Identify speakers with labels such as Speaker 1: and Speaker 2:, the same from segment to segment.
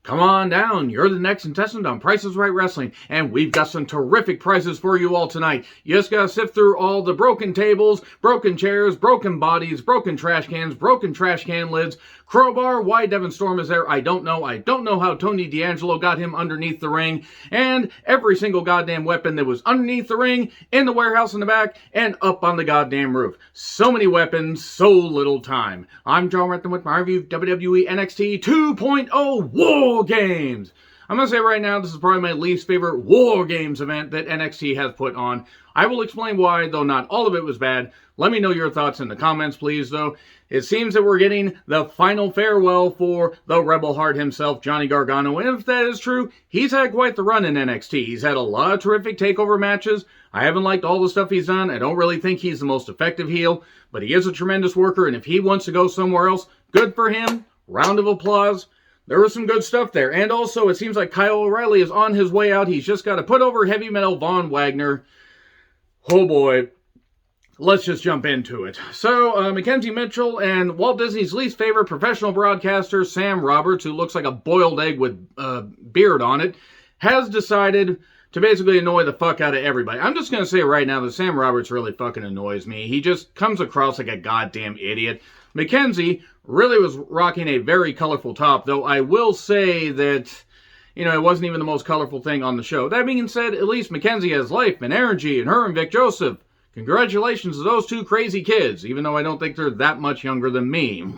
Speaker 1: Come on down. You're the next contestant on Price is Right Wrestling, and we've got some terrific prizes for you all tonight. You just gotta sift through all the broken tables, broken chairs, broken bodies, broken trash can lids, crowbar. Why Devin Storm is there, I don't know. I don't know how Tony D'Angelo got him underneath the ring, and every single goddamn weapon that was underneath the ring, in the warehouse in the back, and up on the goddamn roof. So many weapons, so little time. I'm John Retton with my review of WWE NXT 2.0 War Games. I'm going to say right now, this is probably my least favorite War Games event that NXT has put on. I will explain why, though not all of it was bad. Let me know your thoughts in the comments, please, though. It seems that we're getting the final farewell for the Rebel Heart himself, Johnny Gargano. And if that is true, he's had quite the run in NXT. He's had a lot of terrific takeover matches. I haven't liked all the stuff he's done. I don't really think he's the most effective heel, but he is a tremendous worker, and if he wants to go somewhere else, good for him. Round of applause. There was some good stuff there. And also, it seems like Kyle O'Reilly is on his way out. He's just got to put over Heavy Metal Von Wagner. Oh boy. Let's just jump into it. So, Mackenzie Mitchell and Walt Disney's least favorite professional broadcaster, Sam Roberts, who looks like a boiled egg with beard on it, has decided to basically annoy the fuck out of everybody. I'm just going to say right now that Sam Roberts really fucking annoys me. He just comes across like a goddamn idiot. Mackenzie really was rocking a very colorful top, though I will say that, you know, it wasn't even the most colorful thing on the show. That being said, at least Mackenzie has life and energy, and her and Vic Joseph, congratulations to those two crazy kids, even though I don't think they're that much younger than me.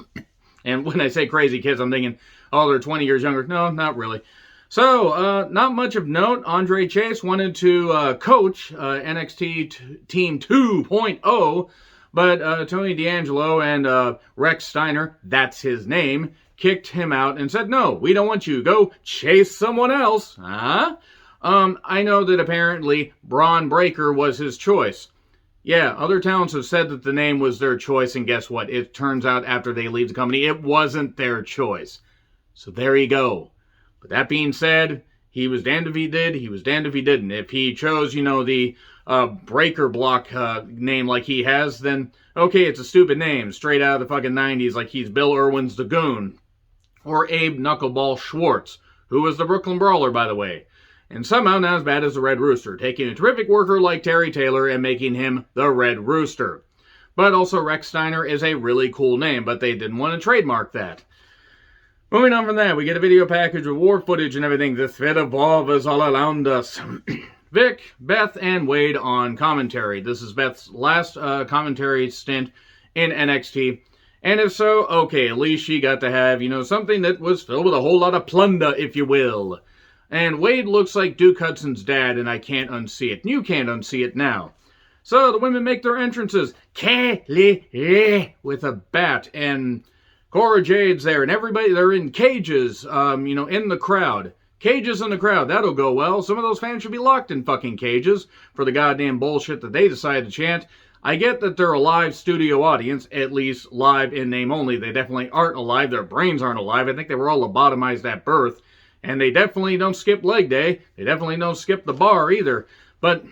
Speaker 1: And when I say crazy kids, I'm thinking, oh, they're 20 years younger. No, not really. So, not much of note. Andre Chase wanted to coach NXT Team 2.0, but Tony D'Angelo and Rex Steiner, that's his name, kicked him out and said, no, we don't want you. Go chase someone else. Huh? I know that apparently Braun Breaker was his choice. Yeah, other talents have said that the name was their choice, and guess what? It turns out after they leave the company, it wasn't their choice. So there you go. But that being said, he was damned if he did, he was damned if he didn't. If he chose, you know, the Breaker Block name like he has, then, okay, it's a stupid name, straight out of the fucking 90s, like he's Bill Irwin's The Goon. Or Abe Knuckleball Schwartz, who was the Brooklyn Brawler, by the way. And somehow not as bad as the Red Rooster, taking a terrific worker like Terry Taylor and making him the Red Rooster. But also Rex Steiner is a really cool name, but they didn't want to trademark that. Moving on from that, we get a video package with war footage and everything. The threat of war is all around us. Vic, Beth, and Wade on commentary. This is Beth's last commentary stint in NXT. And if so, okay, at least she got to have, you know, something that was filled with a whole lot of plunder, if you will. And Wade looks like Duke Hudson's dad, and I can't unsee it. You can't unsee it now. So the women make their entrances. With a bat, and Cora Jade's there, and everybody, they're in cages, you know, in the crowd. Cages in the crowd, that'll go well. Some of those fans should be locked in fucking cages for the goddamn bullshit that they decided to chant. I get that they're a live studio audience, at least live in name only. They definitely aren't alive. Their brains aren't alive. I think they were all lobotomized at birth. And they definitely don't skip leg day. They definitely don't skip the bar either. But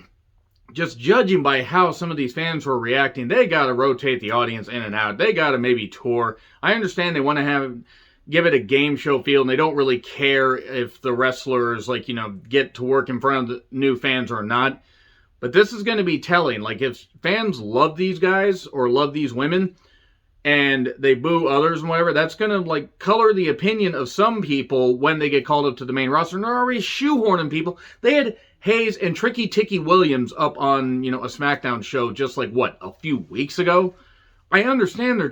Speaker 1: just judging by how some of these fans were reacting, they got to rotate the audience in and out. They got to maybe tour. I understand they want to give it a game show feel, and they don't really care if the wrestlers, like, you know, get to work in front of the new fans or not. But this is going to be telling. Like, if fans love these guys or love these women, and they boo others and whatever, that's going to, like, color the opinion of some people when they get called up to the main roster. And they're already shoehorning people. They had Hayes and Tricky Ticky Williams up on, you know, a SmackDown show just like, what, a few weeks ago? I understand they're...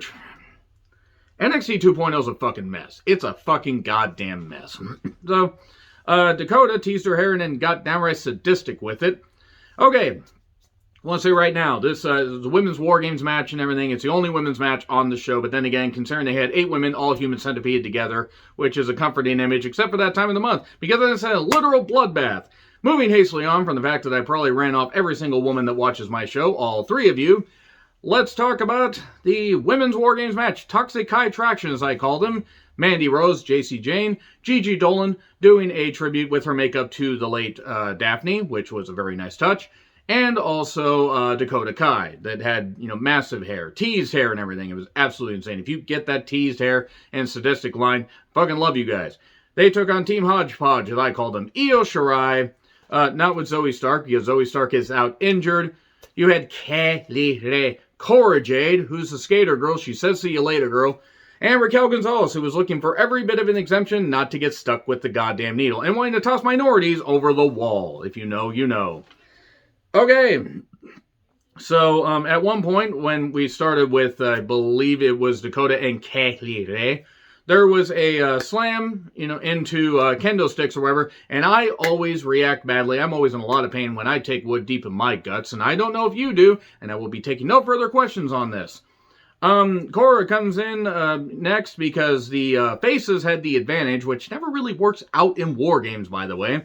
Speaker 1: NXT 2.0 is a fucking mess. It's a fucking goddamn mess. So, Dakota teased her hair and then got downright sadistic with it. Okay, I want to say right now, this is a women's War Games match and everything. It's the only women's match on the show, but then again, considering they had 8 women, all human centipede together, which is a comforting image, except for that time of the month, because it's a literal bloodbath. Moving hastily on from the fact that I probably ran off every single woman that watches my show, all 3 of you, let's talk about the women's War Games match. Toxic High Traction, as I call them. Mandy Rose, JC Jane, Gigi Dolan doing a tribute with her makeup to the late Daphne, which was a very nice touch. And also Dakota Kai that had, you know, massive hair, teased hair and everything. It was absolutely insane. If you get that teased hair and sadistic line, fucking love you guys. They took on Team Hodgepodge, as I call them. Io Shirai, not with Zoe Stark, because Zoe Stark is out injured. You had Kelly Cora Jade, who's the skater girl. She says see you later, girl. And Raquel Gonzalez, who was looking for every bit of an exemption not to get stuck with the goddamn needle. And wanting to toss minorities over the wall. If you know, you know. Okay. So, at one point, when we started with, I believe it was Dakota and Kelly, there was a slam, into kendo sticks or whatever, and I always react badly. I'm always in a lot of pain when I take wood deep in my guts, and I don't know if you do, and I will be taking no further questions on this. Cora comes in next because the faces had the advantage, which never really works out in war games, by the way.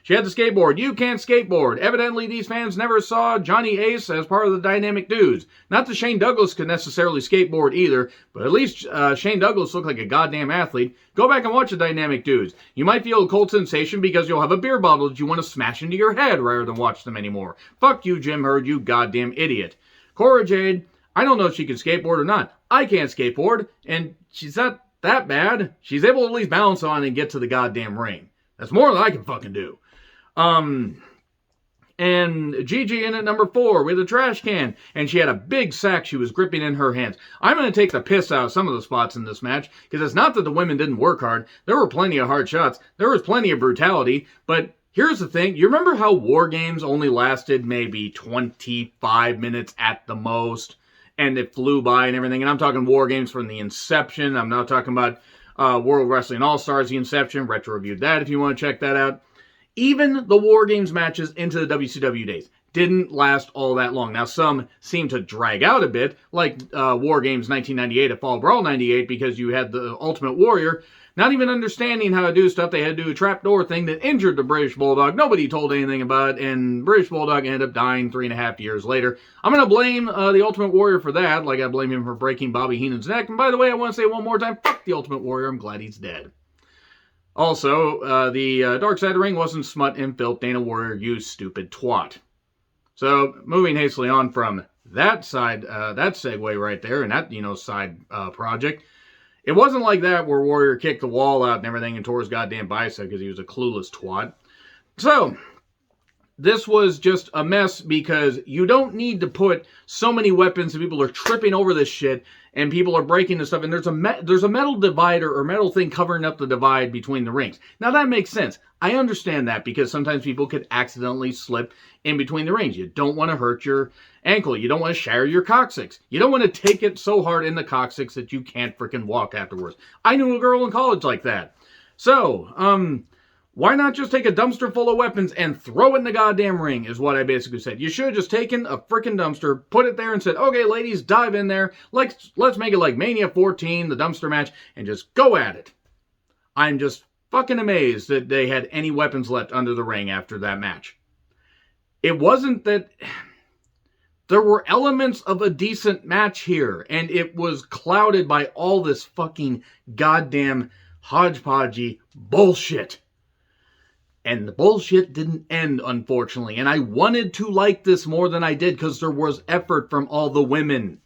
Speaker 1: She had the skateboard. You can't skateboard. Evidently, these fans never saw Johnny Ace as part of the Dynamic Dudes. Not that Shane Douglas could necessarily skateboard either, but at least Shane Douglas looked like a goddamn athlete. Go back and watch the Dynamic Dudes. You might feel a cold sensation because you'll have a beer bottle that you want to smash into your head rather than watch them anymore. Fuck you, Jim Herd, you goddamn idiot. Cora Jade, I don't know if she can skateboard or not. I can't skateboard, and she's not that bad. She's able to at least balance on and get to the goddamn ring. That's more than I can fucking do. And Gigi in at number 4 with a trash can, and she had a big sack she was gripping in her hands. I'm going to take the piss out of some of the spots in this match, because it's not that the women didn't work hard. There were plenty of hard shots. There was plenty of brutality, but here's the thing. You remember how War Games only lasted maybe 25 minutes at the most, and it flew by and everything? And I'm talking War Games from the inception. I'm not talking about World Wrestling All-Stars, the inception. Retro reviewed that if you want to check that out. Even the War Games matches into the WCW days didn't last all that long. Now, some seem to drag out a bit, like War Games 1998 at Fall Brawl 98, because you had the Ultimate Warrior not even understanding how to do stuff. They had to do a trapdoor thing that injured the British Bulldog. Nobody told anything about it, and British Bulldog ended up dying 3.5 years later. I'm going to blame the Ultimate Warrior for that, like I blame him for breaking Bobby Heenan's neck. And by the way, I want to say one more time, fuck the Ultimate Warrior. I'm glad he's dead. Also, the Dark Side of the Ring wasn't smut and filth. Dana Warrior, you stupid twat. So, moving hastily on from that side, that segue right there, and that, side project, it wasn't like that where Warrior kicked the wall out and everything and tore his goddamn bicep because he was a clueless twat. So, this was just a mess because you don't need to put so many weapons and people are tripping over this shit and people are breaking this stuff, and there's a metal divider or metal thing covering up the divide between the rings. Now that makes sense. I understand that because sometimes people could accidentally slip in between the rings. You don't want to hurt your ankle. You don't want to shatter your coccyx. You don't want to take it so hard in the coccyx that you can't freaking walk afterwards. I knew a girl in college like that. So, why not just take a dumpster full of weapons and throw it in the goddamn ring, is what I basically said. You should have just taken a freaking dumpster, put it there and said, okay, ladies, dive in there. Let's make it like Mania 14, the dumpster match, and just go at it. I'm just fucking amazed that they had any weapons left under the ring after that match. It wasn't that... There were elements of a decent match here, and it was clouded by all this fucking goddamn hodgepodgey bullshit. And the bullshit didn't end, unfortunately. And I wanted to like this more than I did because there was effort from all the women.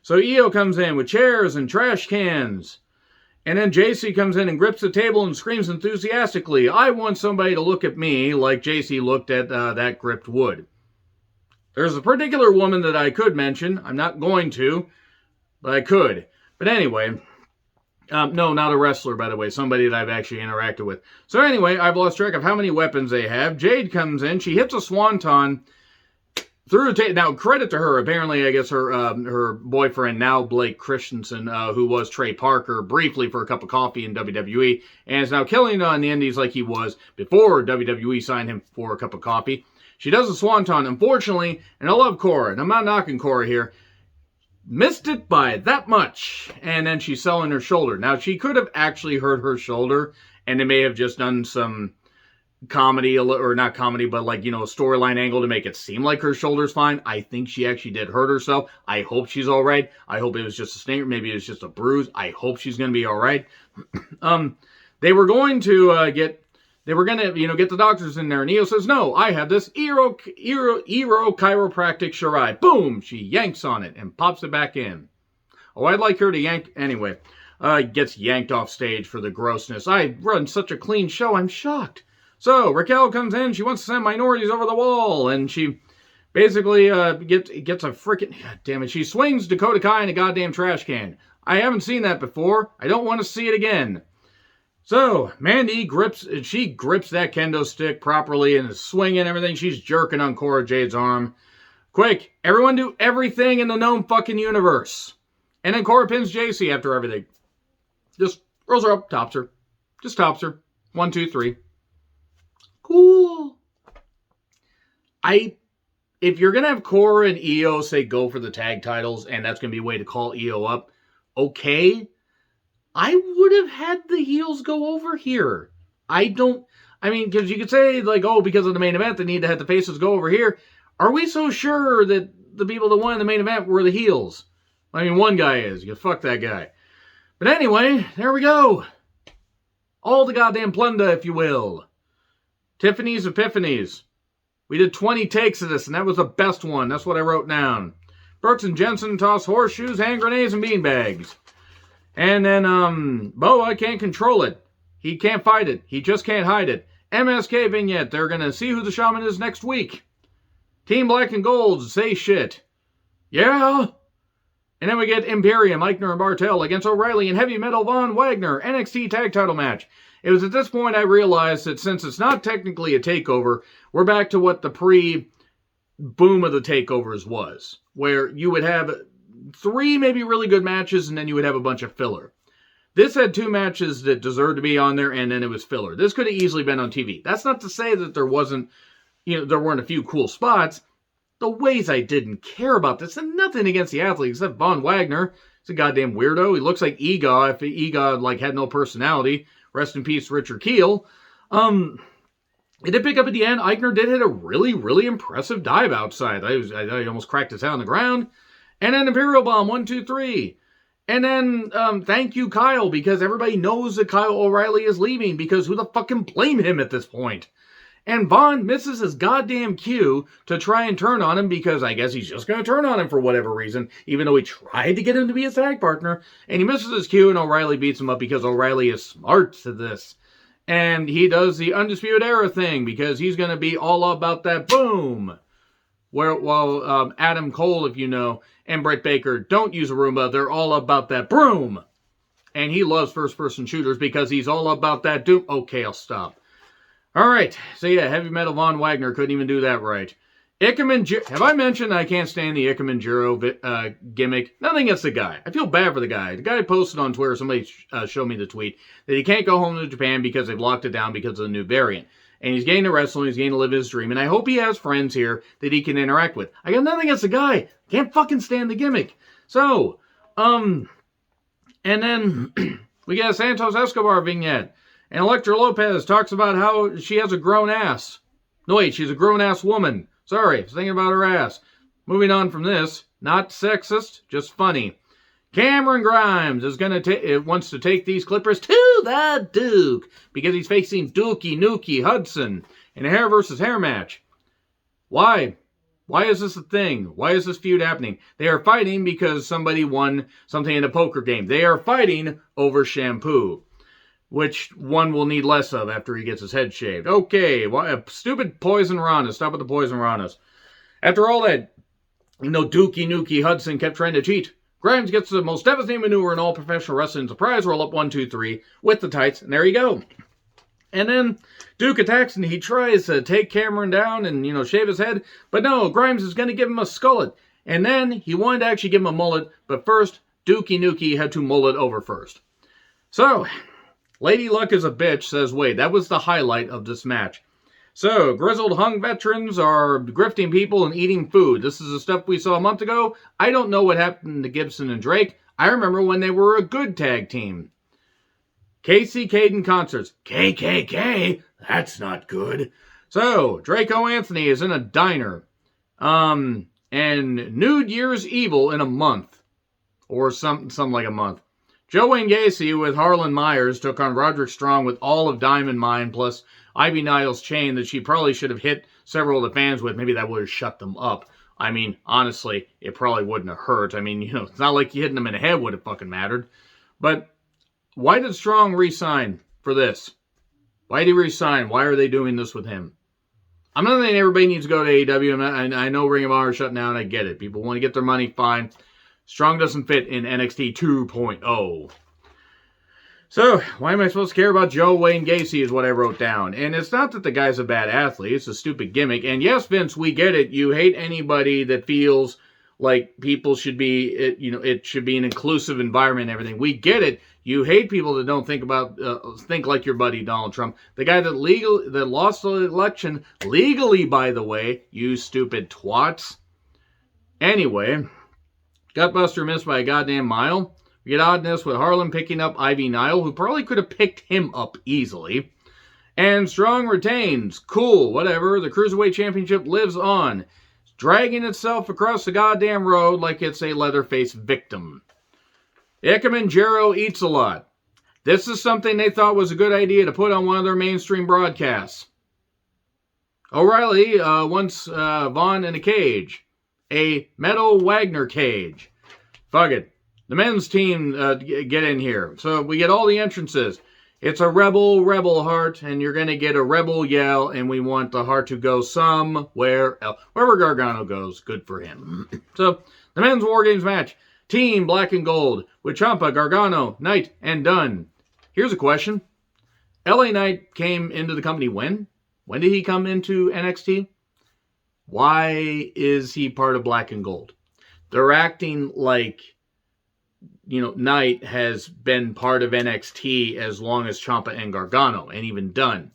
Speaker 1: So Io comes in with chairs and trash cans. And then JC comes in and grips the table and screams enthusiastically, I want somebody to look at me like JC looked at that gripped wood. There's a particular woman that I could mention. I'm not going to, but I could. But anyway... no, not a wrestler, by the way. Somebody that I've actually interacted with. So anyway, I've lost track of how many weapons they have. Jade comes in. She hits a swanton through the table. Now, credit to her. Apparently, I guess her boyfriend, now Blake Christensen, who was Trey Parker briefly for a cup of coffee in WWE, and is now killing it on the indies like he was before WWE signed him for a cup of coffee. She does a swanton, unfortunately, and I love Cora, and I'm not knocking Cora here, missed it by that much, and then she's selling her shoulder. Now, she could have actually hurt her shoulder, and they may have just done some comedy, or not comedy, but like, a storyline angle to make it seem like her shoulder's fine. I think she actually did hurt herself. I hope she's all right. I hope it was just a stinger. Maybe it was just a bruise. I hope she's going to be all right. They were going to get the doctors in there, and Io says, no, I have this Iro chiropractic Shirai. Boom! She yanks on it and pops it back in. Oh, I'd like her to yank... Anyway. gets yanked off stage for the grossness. I run such a clean show, I'm shocked. So, Raquel comes in, she wants to send minorities over the wall, and she basically gets a freaking... God damn it, she swings Dakota Kai in a goddamn trash can. I haven't seen that before. I don't want to see it again. So, Mandy grips that kendo stick properly and is swinging everything. She's jerking on Cora Jade's arm. Quick, everyone do everything in the known fucking universe. And then Cora pins JC after everything. Just rolls her up, tops her. Just tops her. 1, 2, 3. Cool. If you're going to have Cora and Io say go for the tag titles, and that's going to be a way to call Io up, okay. I would have had the heels go over here. Because you could say, like, oh, because of the main event, they need to have the faces go over here. Are we so sure that the people that won the main event were the heels? I mean, one guy is. You fuck that guy. But anyway, there we go. All the goddamn plunder, if you will. Tiffany's Epiphanies. We did 20 takes of this, and that was the best one. That's what I wrote down. Brooks and Jensen toss horseshoes, hand grenades, and beanbags. And then, Boa can't control it. He can't fight it. He just can't hide it. MSK vignette. They're going to see who the shaman is next week. Team Black and Gold say shit. Yeah. And then we get Imperium, Eichner and Bartel against O'Reilly and Heavy Metal Von Wagner. NXT tag title match. It was at this point I realized that since it's not technically a takeover, we're back to what the pre-boom of the takeovers was. Where you would have 3 maybe really good matches, and then you would have a bunch of filler. This had 2 matches that deserved to be on there, and then it was filler. This could have easily been on TV. That's not to say that there weren't a few cool spots. The ways I didn't care about this, and nothing against the athlete except Von Wagner. He's a goddamn weirdo. He looks like Ega if Ega had no personality. Rest in peace, Richard Kiel. It did pick up at the end. Eichner did hit a really, really impressive dive outside. I almost cracked his head on the ground. And then Imperial Bomb, 1, 2, 3. And then, thank you, Kyle, because everybody knows that Kyle O'Reilly is leaving, because who the fuck can blame him at this point? And Vaughn misses his goddamn cue to try and turn on him, because I guess he's just going to turn on him for whatever reason, even though he tried to get him to be a tag partner. And he misses his cue, and O'Reilly beats him up because O'Reilly is smart to this. And he does the Undisputed Era thing, because he's going to be all about that boom. While Adam Cole, if you know, and Britt Baker don't use a Roomba, they're all about that broom. And he loves first-person shooters because he's all about that doom. Okay, I'll stop. All right, so yeah, Heavy Metal Von Wagner couldn't even do that right. Have I mentioned I can't stand the Ikemen Jiro gimmick? Nothing against the guy. I feel bad for the guy. The guy posted on Twitter, somebody showed me the tweet, that he can't go home to Japan because they've locked it down because of the new variant. And he's getting to wrestle, he's getting to live his dream, and I hope he has friends here that he can interact with. I got nothing against the guy. Can't fucking stand the gimmick. So, and then we got a Santos Escobar vignette. And Elektra Lopez talks about how she has a grown ass. No, wait, she's a grown-ass woman. Sorry, I was thinking about her ass. Moving on from this, not sexist, just funny. Cameron Grimes is wants to take these Clippers to the Duke because he's facing Dookie Nukie Hudson in a hair versus hair match. Why? Why is this a thing? Why is this feud happening? They are fighting because somebody won something in a poker game. They are fighting over shampoo, which one will need less of after he gets his head shaved. Okay, stupid Poison Rana. Stop with the Poison Ranas. After all that, Dookie Nukie Hudson kept trying to cheat. Grimes gets the most devastating maneuver in all professional wrestling. Surprise roll up 1, 2, 3 with the tights, and there you go. And then Duke attacks and he tries to take Cameron down and, shave his head. But no, Grimes is going to give him a skullet. And then he wanted to actually give him a mullet. But first, Dookie Nukie had to mullet over first. So, Lady Luck is a bitch, says Wade. That was the highlight of this match. So, grizzled hung veterans are grifting people and eating food. This is the stuff we saw a month ago. I don't know what happened to Gibson and Drake. I remember when they were a good tag team. Casey Caden concerts. KKK? That's not good. So, Draco Anthony is in a diner. And Nude Year's Evil in a month. Or something like a month. Joe Wayne Gacy with Harlan Myers took on Roderick Strong with all of Diamond Mine plus Ivy Niles' chain that she probably should have hit several of the fans with. Maybe that would have shut them up. I mean, honestly, it probably wouldn't have hurt. I mean, it's not like hitting them in the head would have fucking mattered. But why did Strong resign for this? Why did he resign? Why are they doing this with him? I'm not saying everybody needs to go to AEW. I know Ring of Honor shut down. I get it. People want to get their money, fine. Strong doesn't fit in NXT 2.0. So, why am I supposed to care about Joe Wayne Gacy is what I wrote down. And it's not that the guy's a bad athlete. It's a stupid gimmick. And yes, Vince, we get it. You hate anybody that feels like people should be, it should be an inclusive environment and everything. We get it. You hate people that don't think like your buddy Donald Trump. The guy that lost the election legally, by the way, you stupid twats. Anyway, Gutbuster missed by a goddamn mile. We get oddness with Harlan picking up Ivy Nile, who probably could have picked him up easily. And Strong retains. Cool, whatever. The Cruiserweight Championship lives on, dragging itself across the goddamn road like it's a Leatherface victim. Ikemen Jiro eats a lot. This is something they thought was a good idea to put on one of their mainstream broadcasts. O'Reilly wants Vaughn in a cage. A Meadow Wagner cage. Fuck it. The men's team get in here. So we get all the entrances. It's a rebel heart, and you're going to get a rebel yell, and we want the heart to go somewhere else. Wherever Gargano goes, good for him. So, the men's War Games match. Team Black and Gold with Ciampa, Gargano, Knight, and Dunn. Here's a question. LA Knight came into the company when? When did he come into NXT? Why is he part of Black and Gold? They're acting like, Knight has been part of NXT as long as Ciampa and Gargano, and even Dunn.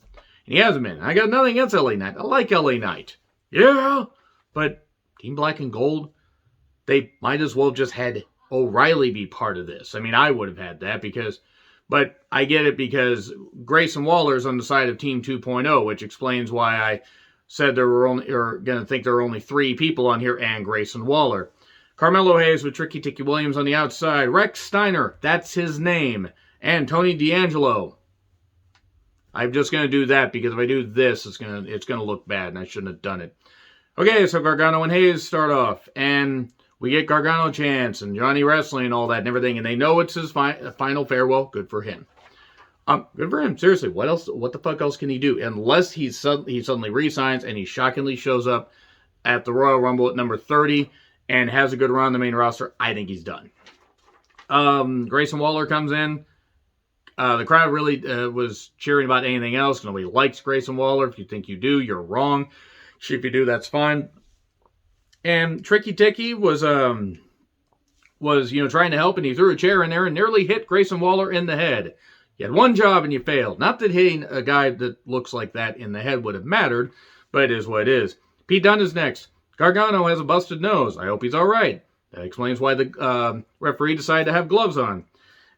Speaker 1: And he hasn't been. I got nothing against LA Knight. I like LA Knight. Yeah, but Team Black and Gold, they might as well have just had O'Reilly be part of this. I mean, I would have had that but I get it because Grayson Waller's on the side of Team 2.0, which explains why I said there were going to think there were only 3 people on here and Grayson Waller. Carmelo Hayes with Tricky Ticky Williams on the outside. Rex Steiner, that's his name. And Tony D'Angelo. I'm just going to do that because if I do this, it's going to look bad, and I shouldn't have done it. Okay, so Gargano and Hayes start off, and we get Gargano chants and Johnny Wrestling and all that and everything, and they know it's his final farewell. Good for him. Good for him. Seriously, what else? What the fuck else can he do? Unless he suddenly resigns and he shockingly shows up at the Royal Rumble at number 30 and has a good run on the main roster, I think he's done. Grayson Waller comes in. The crowd really was cheering about anything else. Nobody likes Grayson Waller. If you think you do, you're wrong. If you do, that's fine. And Tricky Ticky was trying to help, and he threw a chair in there and nearly hit Grayson Waller in the head. You had one job and you failed. Not that hitting a guy that looks like that in the head would have mattered, but it is what it is. Pete Dunne is next. Gargano has a busted nose. I hope he's all right. That explains why the referee decided to have gloves on.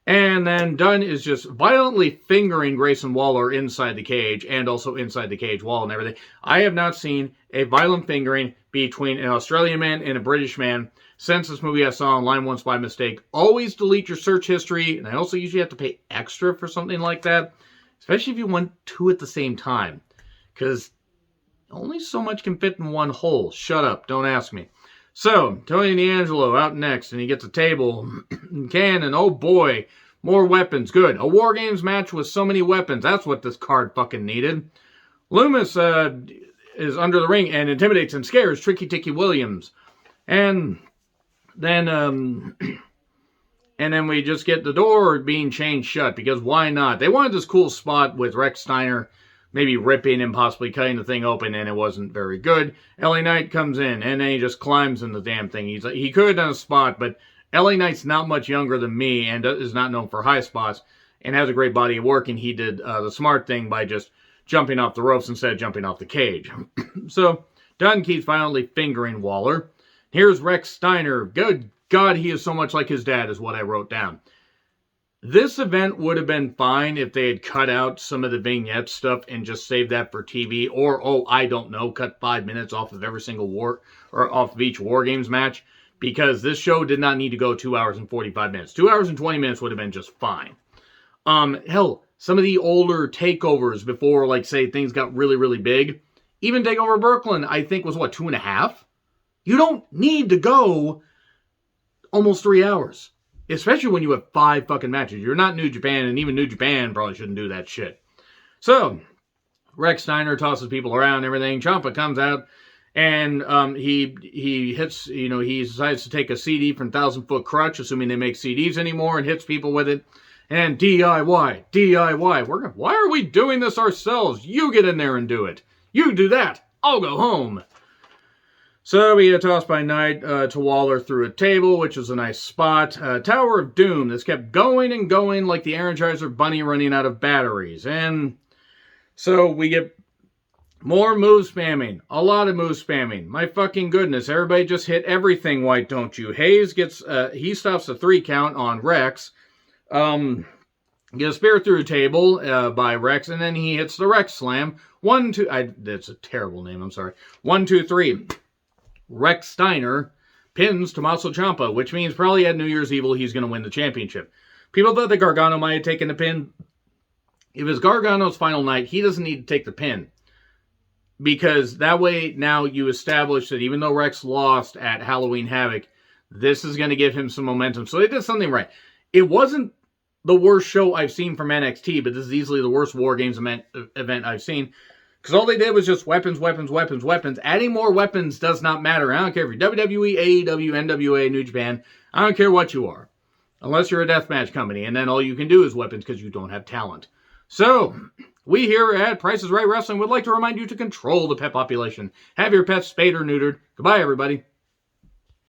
Speaker 1: And then Dunne is just violently fingering Grayson Waller inside the cage and also inside the cage wall and everything. I have not seen a violent fingering between an Australian man and a British man since this movie I saw online once by mistake. Always delete your search history, and I also usually have to pay extra for something like that, especially if you want 2 at the same time, because only so much can fit in one hole. Shut up, don't ask me. So, Tony D'Angelo out next, and he gets a table and cannon. Oh boy, more weapons. Good. A War Games match with so many weapons. That's what this card fucking needed. Loomis is under the ring and intimidates and scares Tricky Ticky Williams. And then we just get the door being chained shut, because why not? They wanted this cool spot with Rex Steiner maybe ripping and possibly cutting the thing open, and it wasn't very good. LA Knight comes in, and then he just climbs in the damn thing. He could have done a spot, but LA Knight's not much younger than me and is not known for high spots and has a great body of work, and he did the smart thing by just jumping off the ropes instead of jumping off the cage. So Dunn keeps violently fingering Waller. Here's Rex Steiner. Good God, he is so much like his dad is what I wrote down. This event would have been fine if they had cut out some of the vignette stuff and just saved that for TV, or, I don't know, cut 5 minutes off of every single off of each War Games match, because this show did not need to go 2 hours and 45 minutes. 2 hours and 20 minutes would have been just fine. Hell, some of the older takeovers before, like, say, things got really, really big, even Takeover Brooklyn, I think, was, 2.5? You don't need to go almost 3 hours. Especially when you have 5 fucking matches. You're not New Japan, and even New Japan probably shouldn't do that shit. So, Rex Steiner tosses people around and everything. Ciampa comes out, and he hits, he decides to take a CD from 1,000 Foot Crutch, assuming they make CDs anymore, and hits people with it. And DIY. Why are we doing this ourselves? You get in there and do it. You do that. I'll go home. So we get tossed by Knight to Waller through a table, which was a nice spot. Tower of Doom that's kept going and going like the Energizer Bunny running out of batteries. And so we get more move spamming. A lot of move spamming. My fucking goodness. Everybody just hit everything, why don't you? Hayes gets, he stops a 3 count on Rex. Get a spear through a table by Rex, and then he hits the Rex Slam. 1, 2, that's a terrible name, I'm sorry. 1, 2, 3. Rex Steiner pins Tommaso Ciampa, which means probably at New Year's Evil he's going to win the championship. People thought that Gargano might have taken the pin. If it's Gargano's final night, he doesn't need to take the pin. Because that way now you establish that even though Rex lost at Halloween Havoc, this is going to give him some momentum. So they did something right. It wasn't the worst show I've seen from NXT, but this is easily the worst War Games event I've seen. Because all they did was just weapons. Adding more weapons does not matter. I don't care if you're WWE, AEW, NWA, New Japan. I don't care what you are. Unless you're a deathmatch company, and then all you can do is weapons because you don't have talent. So, we here at Price is Right Wrestling would like to remind you to control the pet population. Have your pets spayed or neutered. Goodbye, everybody.